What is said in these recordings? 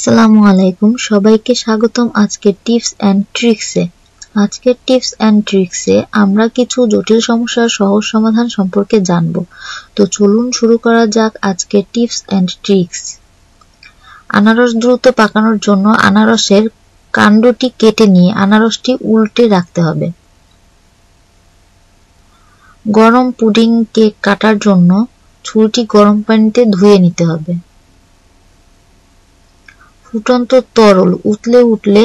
আসসালামু আলাইকুম, সবাইকে স্বাগতম আজকের টিপস এন্ড ট্রিক্সে। আজকের টিপস এন্ড ট্রিক্সে আমরা কিছু জটিল সমস্যার সহজ সমাধান সম্পর্কে জানব। তো চলুন শুরু করা যাক আজকের টিপস এন্ড ট্রিক্স। আনারস দ্রুত পাকানোর জন্য আনারসের কাণ্ডটি কেটে নিয়ে আনারসটি উল্টে রাখতে হবে। গরম পুডিং কেক কাটার জন্য ছুরিটি গরম পানিতে ধুয়ে নিতে হবে। ফুটন্ত তরল উতলে উঠলে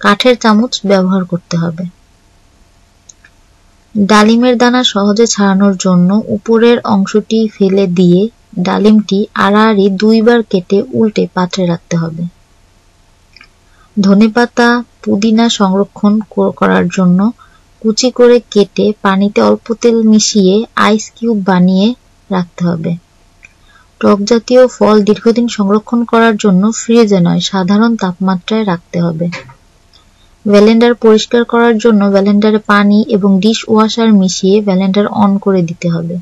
কাঠের চামচ ব্যবহার করতে হবে। ডালিমের দানা সহজে ছাড়ানোর জন্য উপরের অংশটি ফেলে দিয়ে ডালিমটি আড়াআড়ি 2 বার কেটে উল্টে পাত্রে রাখতে হবে। ধনেপাতা পুদিনা সংরক্ষণ করার জন্য কুচি করে কেটে পানিতে অল্প তেল মিশিয়ে আইস কিউব বানিয়ে রাখতে হবে। টক জাতীয় ফল দীর্ঘদিন সংরক্ষণ করার জন্য ফ্রিজে নয়, সাধারণ তাপমাত্রায় রাখতে হবে। ব্লেন্ডার পরিষ্কার করার জন্য ব্লেন্ডারে পানি এবং ডিশ ওয়াশার মিশিয়ে ব্লেন্ডার অন করে দিতে হবে।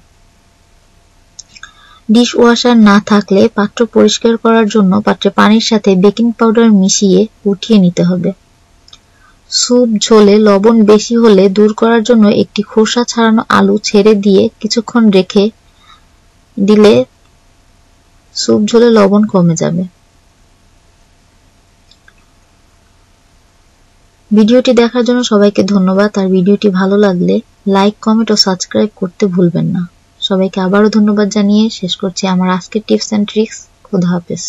ডিশ ওয়াশার না থাকলে পাত্র পরিষ্কার করার জন্য পাত্রে পানির সাথে বেকিং পাউডার মিশিয়ে উঠিয়ে নিতে হবে। স্যুপ ঝোলে লবণ বেশি হলে দূর করার জন্য একটি খোসা ছাড়ানো আলু ছেড়ে দিয়ে কিছুক্ষণ রেখে দিলে স্যুপ ঝোলে লবণ কমে যাবে। ভিডিওটি দেখার জন্য সবাইকে ধন্যবাদ। আর ভিডিওটি ভালো লাগলে লাইক, কমেন্ট ও সাবস্ক্রাইব করতে ভুলবেন না। সবাইকে আবারও ধন্যবাদ জানিয়ে শেষ করছি আমার আজকের টিপস এন্ড ট্রিক্স। খোদা হাফেজ।